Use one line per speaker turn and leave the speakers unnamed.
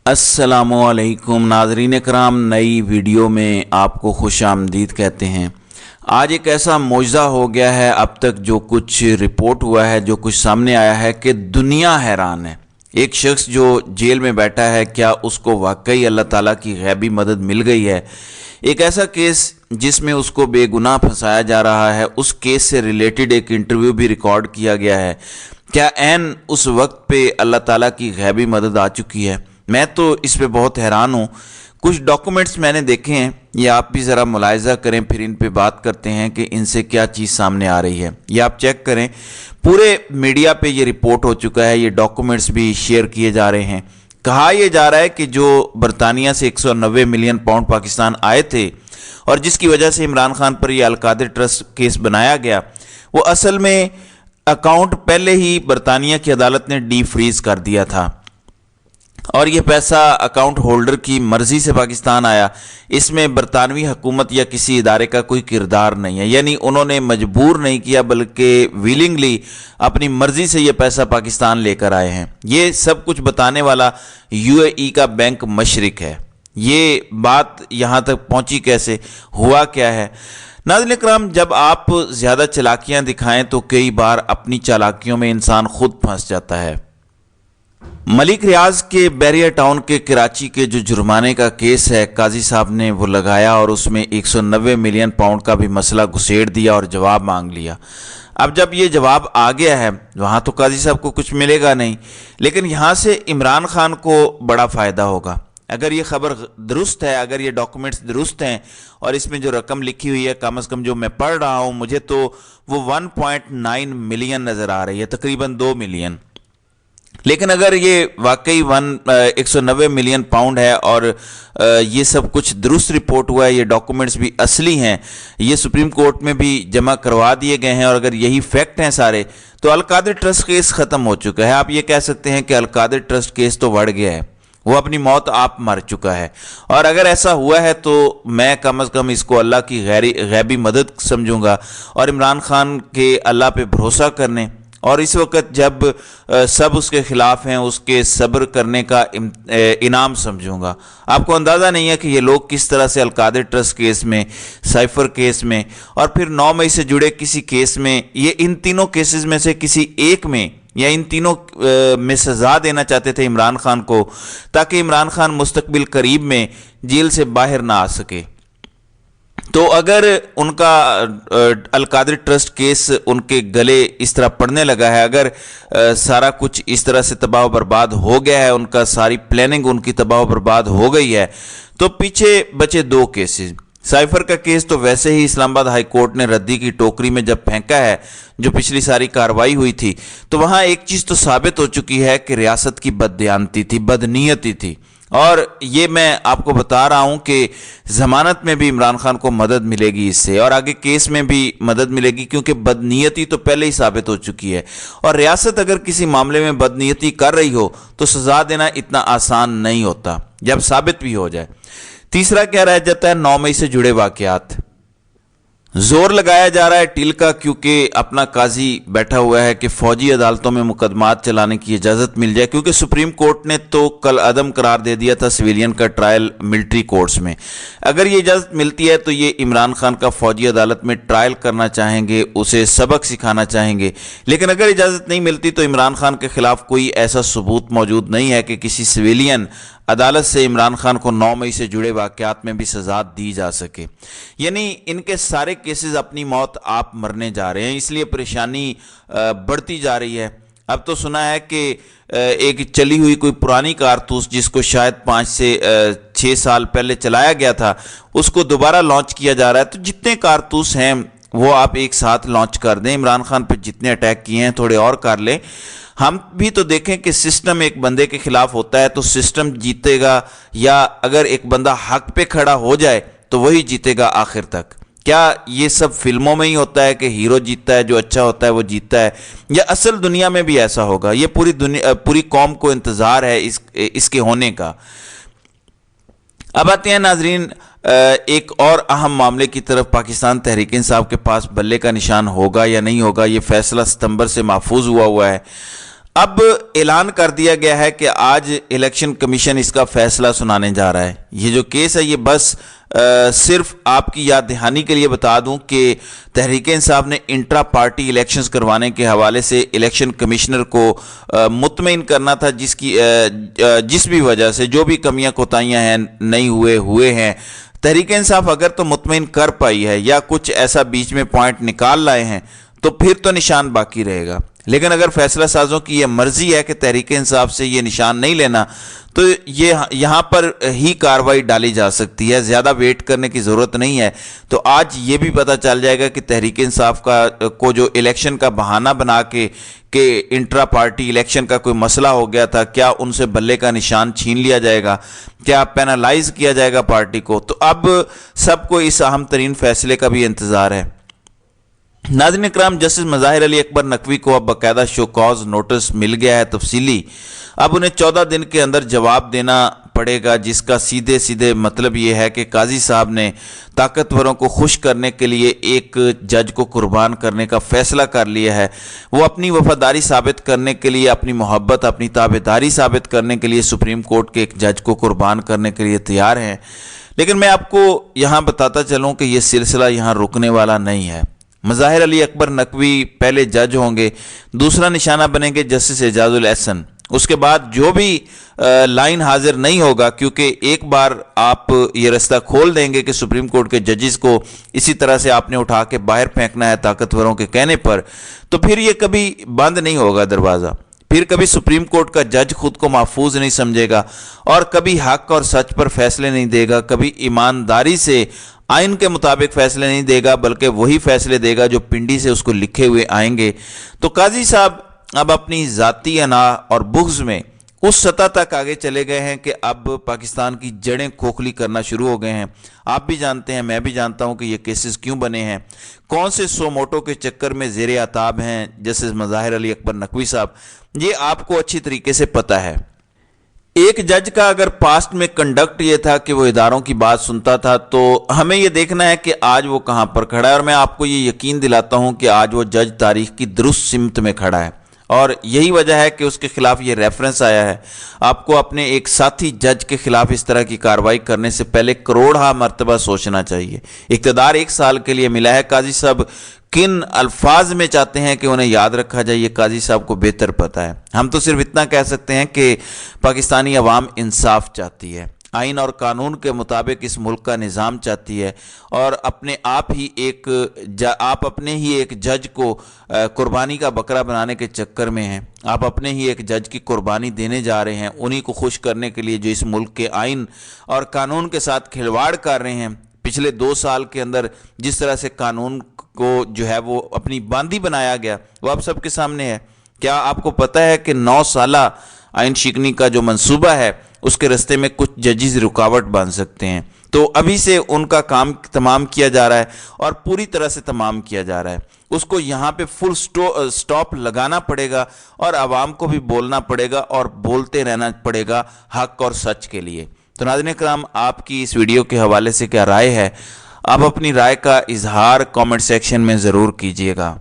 अस्सलामुअलैकुम नाज़रीन कराम, नई वीडियो में आपको खुश आमदीद कहते हैं। आज एक ऐसा मौजज़ा हो गया है, अब तक जो कुछ रिपोर्ट हुआ है, जो कुछ सामने आया है कि दुनिया हैरान है। एक शख्स जो जेल में बैठा है, क्या उसको वाकई अल्लाह ताला की गैबी मदद मिल गई है? एक ऐसा केस जिसमें उसको बेगुनाह फंसाया जा रहा है, उस केस से रिलेटेड एक इंटरव्यू भी रिकॉर्ड किया गया है। क्या ऐन उस वक्त पे अल्लाह ताला की गैबी मदद आ चुकी है? मैं तो इस पे बहुत हैरान हूँ। कुछ डॉक्यूमेंट्स मैंने देखे हैं, ये आप भी ज़रा मुलाहिज़ा करें, फिर इन पे बात करते हैं कि इनसे क्या चीज़ सामने आ रही है। ये आप चेक करें, पूरे मीडिया पे ये रिपोर्ट हो चुका है, ये डॉक्यूमेंट्स भी शेयर किए जा रहे हैं। कहा यह जा रहा है कि जो बरतानिया से 190 मिलियन पाउंड पाकिस्तान आए थे और जिसकी वजह से इमरान खान पर यह अलकादिर ट्रस्ट केस बनाया गया, वो असल में अकाउंट पहले ही बरतानिया की अदालत ने डी फ्रीज कर दिया था और यह पैसा अकाउंट होल्डर की मर्जी से पाकिस्तान आया। इसमें बरतानवी हुकूमत या किसी इदारे का कोई किरदार नहीं है, यानी उन्होंने मजबूर नहीं किया बल्कि विलिंगली अपनी मर्जी से यह पैसा पाकिस्तान लेकर आए हैं। ये सब कुछ बताने वाला यूएई का बैंक मशरिक है। ये बात यहाँ तक पहुँची कैसे, हुआ क्या है? नाज़रीन कराम, जब आप ज़्यादा चालाकियाँ दिखाएं तो कई बार अपनी चालाकियों में इंसान खुद फंस जाता है। मलिक रियाज के बैरिया टाउन के कराची के जो जुर्माने का केस है, काजी साहब ने वो लगाया और उसमें 190 मिलियन पाउंड का भी मसला घुसेड़ दिया और जवाब मांग लिया। अब जब ये जवाब आ गया है, वहाँ तो काजी साहब को कुछ मिलेगा नहीं, लेकिन यहाँ से इमरान खान को बड़ा फ़ायदा होगा। अगर ये खबर दुरुस्त है, अगर ये डॉक्यूमेंट्स दुरुस्त हैं और इसमें जो रकम लिखी हुई है, कम से कम जो मैं पढ़ रहा हूँ, मुझे तो वो 1.9 मिलियन नज़र आ रही है, तकरीबन 2 मिलियन। लेकिन अगर ये वाकई 190 मिलियन पाउंड है और ये सब कुछ दुरुस्त रिपोर्ट हुआ है, ये डॉक्यूमेंट्स भी असली हैं, ये सुप्रीम कोर्ट में भी जमा करवा दिए गए हैं और अगर यही फैक्ट हैं सारे, तो अलकादिर ट्रस्ट केस ख़त्म हो चुका है। आप ये कह सकते हैं कि अलकादिर ट्रस्ट केस तो बढ़ गया है, वो अपनी मौत आप मर चुका है। और अगर ऐसा हुआ है तो मैं कम से कम इसको अल्लाह की गैबी मदद समझूंगा और इमरान खान के अल्लाह पे भरोसा करने और इस वक्त जब सब उसके खिलाफ हैं, उसके सब्र करने का इनाम समझूंगा। आपको अंदाज़ा नहीं है कि ये लोग किस तरह से अलकादिर ट्रस्ट केस में, साइफर केस में और फिर 9 मई से जुड़े किसी केस में, ये इन तीनों केसेस में से किसी एक में या इन तीनों में सज़ा देना चाहते थे इमरान खान को, ताकि इमरान खान मुस्तकबिल करीब में जेल से बाहर ना आ सके। तो अगर उनका अलकादिर ट्रस्ट केस उनके गले इस तरह पड़ने लगा है, अगर सारा कुछ इस तरह से तबाह बर्बाद हो गया है, उनका सारी प्लानिंग उनकी तबाह बर्बाद हो गई है, तो पीछे बचे 2 केसेस। साइफर का केस तो वैसे ही इस्लामाबाद हाई कोर्ट ने रद्दी की टोकरी में जब फेंका है, जो पिछली सारी कार्रवाई हुई थी, तो वहाँ एक चीज़ तो साबित हो चुकी है कि रियासत की बददियानती थी, बदनीयती थी। और ये मैं आपको बता रहा हूँ कि ज़मानत में भी इमरान खान को मदद मिलेगी इससे और आगे केस में भी मदद मिलेगी, क्योंकि बदनीयती तो पहले ही साबित हो चुकी है। और रियासत अगर किसी मामले में बदनीयती कर रही हो तो सज़ा देना इतना आसान नहीं होता, जब साबित भी हो जाए। तीसरा क्या रह जाता है? 9 मई से जुड़े वाक़यात। जोर लगाया जा रहा है टील का, क्योंकि अपना काजी बैठा हुआ है कि फौजी अदालतों में मुकदमात चलाने की इजाज़त मिल जाए, क्योंकि सुप्रीम कोर्ट ने तो कल अदम करार दे दिया था सिविलियन का ट्रायल मिलिट्री कोर्ट्स में। अगर ये इजाज़त मिलती है तो ये इमरान खान का फौजी अदालत में ट्रायल करना चाहेंगे, उसे सबक सिखाना चाहेंगे। लेकिन अगर इजाज़त नहीं मिलती तो इमरान खान के खिलाफ कोई ऐसा सबूत मौजूद नहीं है कि किसी सिविलियन अदालत से इमरान खान को 9 मई से जुड़े वाक़यात में भी सज़ा दी जा सके। यानी इनके सारे केसेस अपनी मौत आप मरने जा रहे हैं, इसलिए परेशानी बढ़ती जा रही है। अब तो सुना है कि एक चली हुई कोई पुरानी कारतूस, जिसको शायद 5 से 6 साल पहले चलाया गया था, उसको दोबारा लॉन्च किया जा रहा है। तो जितने कारतूस हैं वो आप एक साथ लॉन्च कर दें। इमरान खान पर जितने अटैक किए हैं थोड़े और कर लें। हम भी तो देखें कि सिस्टम एक बंदे के खिलाफ होता है तो सिस्टम जीतेगा, या अगर एक बंदा हक पे खड़ा हो जाए तो वही जीतेगा आखिर तक। क्या ये सब फिल्मों में ही होता है कि हीरो जीतता है, जो अच्छा होता है वो जीतता है, या असल दुनिया में भी ऐसा होगा? ये पूरी कौम को इंतज़ार है इसके होने का। अब आते हैं नाजरीन एक और अहम मामले की तरफ। पाकिस्तान तहरीक इंसाफ के पास बल्ले का निशान होगा या नहीं होगा, ये फैसला सितंबर से महफूज हुआ है। اب اعلان کر دیا گیا ہے کہ آج الیکشن کمیشن اس کا فیصلہ سنانے جا رہا ہے۔ یہ جو کیس ہے یہ بس صرف آپ کی یاد دہانی کے لیے بتا دوں کہ تحریک انصاف نے انٹرا پارٹی الیکشنز کروانے کے حوالے سے الیکشن کمشنر کو مطمئن کرنا تھا، جس بھی وجہ سے جو بھی کمیاں کوتاہیاں ہیں نہیں ہوئے ہیں، تحریک انصاف اگر تو مطمئن کر پائی ہے یا کچھ ایسا بیچ میں پوائنٹ نکال لائے ہیں تو پھر تو نشان باقی رہے گا۔ لیکن اگر فیصلہ سازوں کی یہ مرضی ہے کہ تحریک انصاف سے یہ نشان نہیں لینا تو یہاں پر ہی کارروائی ڈالی جا سکتی ہے، زیادہ ویٹ کرنے کی ضرورت نہیں ہے۔ تو آج یہ بھی پتہ چل جائے گا کہ تحریک انصاف کو جو الیکشن کا بہانہ بنا کے کہ انٹرا پارٹی الیکشن کا کوئی مسئلہ ہو گیا تھا، کیا ان سے بلے کا نشان چھین لیا جائے گا، کیا پینالائز کیا جائے گا پارٹی کو۔ تو اب سب کو اس اہم ترین فیصلے کا بھی انتظار ہے۔ ناظرین اکرام، جسٹس مظاہر علی اکبر نقوی کو اب باقاعدہ شو کاز نوٹس مل گیا ہے تفصیلی۔ اب انہیں 14 دن کے اندر جواب دینا پڑے گا، جس کا سیدھے مطلب یہ ہے کہ قاضی صاحب نے طاقتوروں کو خوش کرنے کے لیے ایک جج کو قربان کرنے کا فیصلہ کر لیا ہے۔ وہ اپنی وفاداری ثابت کرنے کے لیے، اپنی محبت، اپنی تابعداری ثابت کرنے کے لیے سپریم کورٹ کے ایک جج کو قربان کرنے کے لیے تیار ہیں۔ لیکن میں آپ کو یہاں بتاتا چلوں کہ یہ سلسلہ یہاں رکنے والا نہیں ہے۔ مظاہر علی اکبر نقوی پہلے جج ہوں گے، دوسرا نشانہ بنیں گے جسٹس اعجاز الاحسن۔ اس کے بعد جو بھی لائن حاضر نہیں ہوگا، کیونکہ ایک بار آپ یہ رستہ کھول دیں گے کہ سپریم کورٹ کے ججز کو اسی طرح سے آپ نے اٹھا کے باہر پھینکنا ہے طاقتوروں کے کہنے پر، تو پھر یہ کبھی بند نہیں ہوگا دروازہ۔ پھر کبھی سپریم کورٹ کا جج خود کو محفوظ نہیں سمجھے گا اور کبھی حق اور سچ پر فیصلے نہیں دے گا، کبھی ایمانداری سے آئین کے مطابق فیصلے نہیں دے گا، بلکہ وہی فیصلے دے گا جو پنڈی سے اس کو لکھے ہوئے آئیں گے۔ تو قاضی صاحب اب اپنی ذاتی انا اور بغض میں اس سطح تک آگے چلے گئے ہیں کہ اب پاکستان کی جڑیں کھوکھلی کرنا شروع ہو گئے ہیں۔ آپ بھی جانتے ہیں، میں بھی جانتا ہوں کہ یہ کیسز کیوں بنے ہیں، کون سے سو موٹو کے چکر میں زیر عتاب ہیں جسٹس مظاہر علی اکبر نقوی صاحب، یہ آپ کو اچھی طریقے سے پتہ ہے۔ ایک جج کا اگر پاسٹ میں کنڈکٹ یہ تھا کہ وہ اداروں کی بات سنتا تھا، تو ہمیں یہ دیکھنا ہے کہ آج وہ کہاں پر کھڑا ہے، اور میں آپ کو یہ یقین دلاتا ہوں کہ آج وہ جج تاریخ کی درست سمت میں کھڑا ہے، اور یہی وجہ ہے کہ اس کے خلاف یہ ریفرنس آیا ہے۔ آپ کو اپنے ایک ساتھی جج کے خلاف اس طرح کی کارروائی کرنے سے پہلے کروڑہا مرتبہ سوچنا چاہیے۔ اقتدار 1 سال کے لیے ملا ہے، قاضی صاحب کن الفاظ میں چاہتے ہیں کہ انہیں یاد رکھا جائے یہ قاضی صاحب کو بہتر پتہ ہے۔ ہم تو صرف اتنا کہہ سکتے ہیں کہ پاکستانی عوام انصاف چاہتی ہے، آئین اور قانون کے مطابق اس ملک کا نظام چاہتی ہے، اور آپ اپنے ہی ایک جج کو قربانی کا بکرا بنانے کے چکر میں ہیں۔ آپ اپنے ہی ایک جج کی قربانی دینے جا رہے ہیں، انہی کو خوش کرنے کے لیے جو اس ملک کے آئین اور قانون کے ساتھ کھلواڑ کر رہے ہیں۔ پچھلے 2 سال کے اندر جس طرح سے قانون کو جو ہے وہ اپنی باندھی بنایا گیا، وہ آپ سب کے سامنے ہے۔ کیا آپ کو پتہ ہے کہ 9 سالہ آئین شکنی کا جو منصوبہ ہے اس کے رستے میں کچھ ججز رکاوٹ بن سکتے ہیں؟ تو ابھی سے ان کا کام تمام کیا جا رہا ہے، اور پوری طرح سے تمام کیا جا رہا ہے۔ اس کو یہاں پہ فل سٹاپ لگانا پڑے گا، اور عوام کو بھی بولنا پڑے گا اور بولتے رہنا پڑے گا حق اور سچ کے لیے۔ تو ناظرین کرام، آپ کی اس ویڈیو کے حوالے سے کیا رائے ہے؟ آپ اپنی رائے کا اظہار کامنٹ سیکشن میں ضرور کیجیے گا۔